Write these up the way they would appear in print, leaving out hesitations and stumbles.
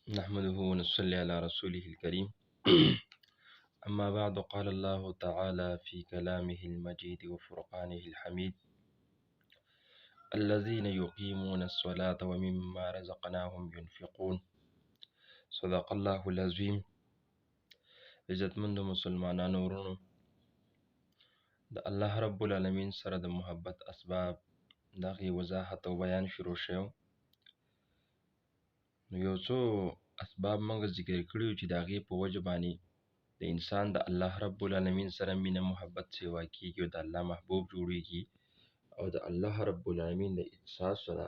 نحمده ونصلي على رسوله الكريم. أما بعد، قال الله تعالى في كلامه المجيد وفرقانه الحميد: الذين يقيمون الصلاة ومما رزقناهم ينفقون. صدق الله العظيم. عزتمند مسلمانانو ورونو، د الله رب العالمین سره د محبت اسباب دغه وضاحت او بیان شروع شو. نو یو څو اسباب موږ ذکر کړیو چې د هغې په وجه باندې د انسان د الله رب العالمین سره مینه محبت سیوا کیږي او د الله محبوب جوړیږي، او د الله رب العالمین د احساس سره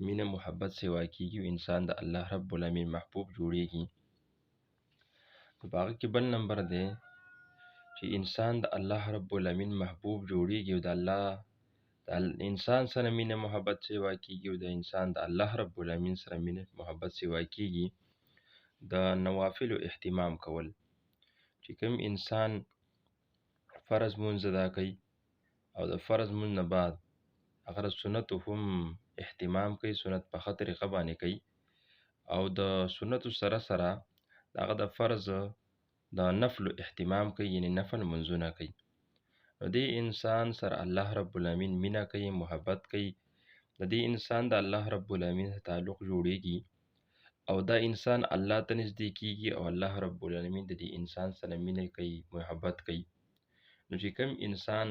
مینه محبت سیوا کیږي او انسان د الله رب العالمین محبوب جوړیږي. په هغه کې بل نمبر دی چې انسان د الله رب العالمین محبوب جوړیږي او د انسان سره مینه محبت سیوا کیږي او د انسان د الله رب العالمین سره مینه محبت سیوا کیږي د نوافل اهتمام کول. چې کوم انسان فرض مونځ ادا کوي او د فرض مونځ نه بعد هغه سنتو هم اهتمام کوي، سنت په ښه طریقه باندې کوي، او د سنتو سره سره هغه د فرض د نفلو اهتمام کوي، یعنی نفل منځونه کوي، نو دې انسان سره الله رب العالمین مینه کوي، محبت کوي. د دې انسان د الله رب العالمین تعلق جوړیږي او دا انسان الله ته نږدې کیږي او الله رب العالمین د دې انسان سره مینه کوي، محبت کوي. نو چې کوم انسان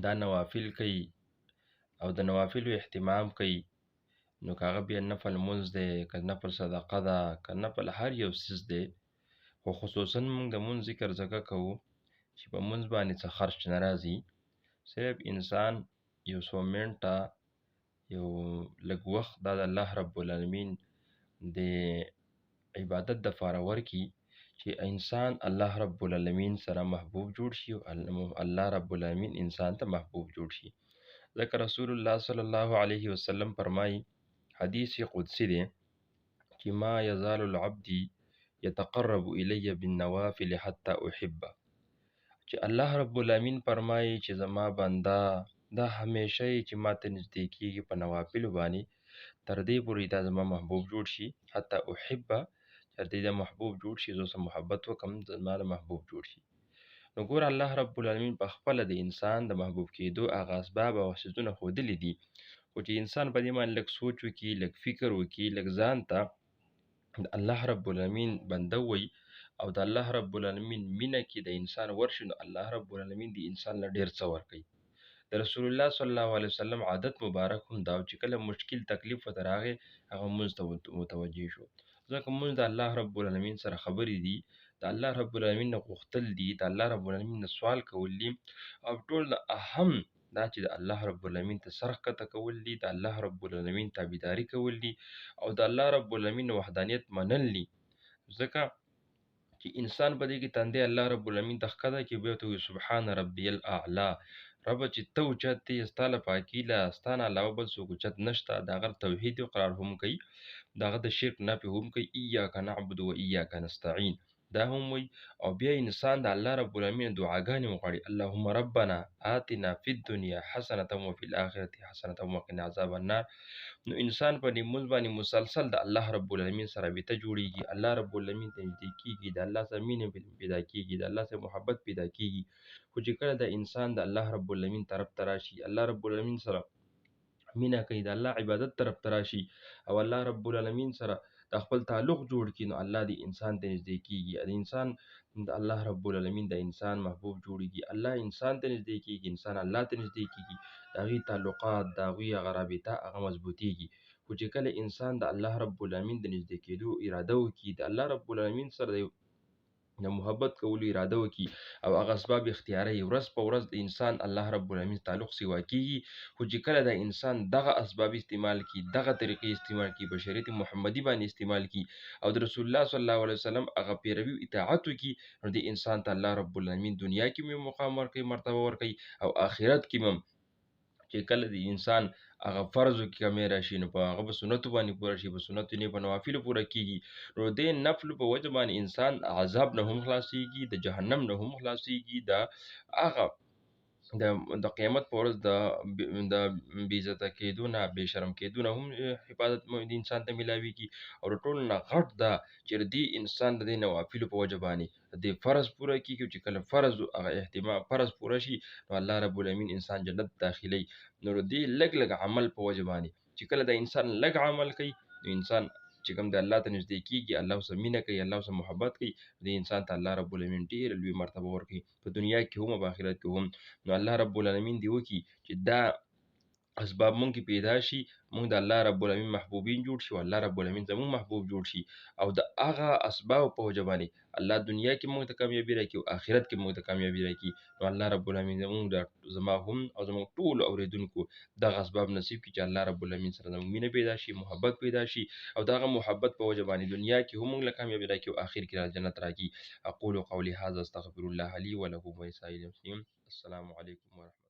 دا نوافل کوي او د نوافلو اهتمام کوي، نو که هغه بیا نفل مونځ دی، که نفل صدقه ده، که نفل هر یو څیز دی، خو خصوصا موږ د مونځ ذکر ځکه کوو چې په مونځ باندې څه خرچ نه راځي. صرف انسان یو څو منټه یو لږ وخت دا د الله رب العالمین د عبادت دپاره ورکړي چې انسان الله رب العالمین سره محبوب جوړ شي او الله رب العالمین انسان ته محبوب جوړ شي. ځکه رسول الله صلی الله علیه وسلم فرمایي، حدیث قدسی دی، چې ما یزال العبد یتقرب الی بالنوافل حتی احبه. چې الله رب العالمین فرمایي چې زما بنده دا همیشه چې ما ته نږدې کیږي په نوافلو باندې تر دې پورې دا زما محبوب جوړ شي، حتی احبه، تر دې دا محبوب جوړ شي، زه سره محبت وکم، زما د محبوب جوړ شي. نو ګوره الله رب العالمین په خپله د انسان د محبوب کېدو هغه اسباب او څیزونه ښودلي دي، خو چې انسان په دې باندې لږ سوچ وکړي، لږ فکر وکړي، لږ ځان ته د الله رب العالمین بنده وي او د الله رب العالمین مینه کې د انسان ورشي، نو الله رب العالمین د انسان له ډېر څه ورکوي. د رسول الله صلی الله علیه وسلم عادت مبارک هم دا چې کله مشکل تکلیف ورته راغی هغه مونځ ته متوجه شو، ځکه مونځ د الله رب العالمین سره خبرې دي، د الله رب العالمین نه غوښتل دي، د الله رب العالمین نه سوال کول دي، او ټول نه اهم دا چې د الله رب العالمین ته سر ښکته کول دي، د الله رب العالمین تابعداري کول دي، او د الله رب العالمین وحدانیت منل دي. ځکه چې انسان په دې کې تندی الله رب العالمین ته ښکته کړي، بیا ورته وایي سبحان ربی الاعلی، ربه چې ته اوچت دی، ستا له پاکي له ستا نه علاوه بل څوک اوچت نشته، د هغه توحید اقرار هم کوي، د هغه د شرک نفي هم کوي، ایاک نعبد و ایاک نستعین دا هم وایي، او بیا انسان د الله رب العالمین دعاګانې وغواړي، اللهم ربنا آتنا فی الدنیا حسنة وفي الآخرة حسنة وقنا عذاب النار. نو انسان په دې مونځ باندې مسلسل د الله رب العالمین سره رابطه جوړیږي، الله رب العالمین ته نږدې کیږي، د الله سره مینه پیدا کیږي، د الله سره محبت پیدا کیږي. خو چې کله د انسان د الله رب العالمین طرف ته راشي، الله رب العالمین سره مینه کوي، د الله عبادت طرف ته راشي او الله رب العالمین سره د خپل تعلق جوړ کړي، نو الله د انسان ته نږدې کیږي، د انسان د الله رب العالمین د انسان محبوب جوړیږي، الله انسان ته نږدې کیږي، انسان الله ته نږدې کیږي، د هغوی تعلقات، د هغوی هغه رابطه هغه مضبوطیږي. خو چې کله انسان د الله رب العالمین د نږدې کېدو اراده وکړي، د الله رب العالمین سره د محبت کولو اراده وکړي او هغه اسباب اختیاروي، ورځ په ورځ د انسان الله رب العالمین تعلق سیوا کیږي. خو چې کله د انسان دغه اسباب استعمال کړي، دغه طریقې استعمال کړي، په شریعت محمدي باندې استعمال کړي او د رسول الله صلی الله علیه وسلم هغه پیروي اطاعت وکړي، نو د انسان ته الله رب العالمین دنیا کې هم مقام ورکوي، مرتبه ورکوي، او آخرت کې هم چې کله د انسان هغه فرضو کې کمی راشي، نو په هغه به سنتو باندې پوره شي، په سنتو نه په نوافلو پوره کېږي، نو دې نفلو په وجه باندې انسان عذاب نه هم خلاصېږي، د جهنم نه هم خلاصېږي، د هغه د قیامت په ورځ د بې عزته کېدو نه، بې شرم کېدو نه هم حفاظت د انسان ته میلاویږي. او د ټولو نه غټ دا چې د دې انسان د دې نوافلو په وجه باندې د دې فرض پوره کېږي، چې کله هغه فرض پوره شي، نو الله رب العالمین انسان جنت داخلوي. نو د دې لږ لږ عمل په وجه باندې چې کله د انسان لږ عمل کوي، نو انسان چې کوم د الله ته نږدې کېږي، الله ورسره مینه کوي، الله ورسره محبت کوي، دې انسان ته الله رب العالمین ډېره لوی مرتبه ورکوي، په دنیا کې هم او په آخرت کې هم. نو الله رب العالمین دې وکړي چې دا اسباب مونږ کې پیدا شي، مونږ د الله رب العالمین محبوبین جوړ شي، او الله رب العالمین زموږ محبوب جوړ شي، او د هغه اسباب په وجه باندې الله دنیا کې مونږ ته کامیابي راکړي او آخرت کې مونږ ته کامیابي راکړي. نو الله رب العالمین زما هم او زموږ ټولو اورېدونکو دغه اسباب نصیب کړي چې الله رب العالمین سره زموږ مینه پیدا شي، محبت پیدا شي، او دغه محبت په وجه باندې دنیا کې هم مونږ له کامیابي راکړي او آخر کې جنت راکړي. اقول قولي هذا استغفر الله لي ولكم ولسائر المسلمين. السلام علیکم ورحمة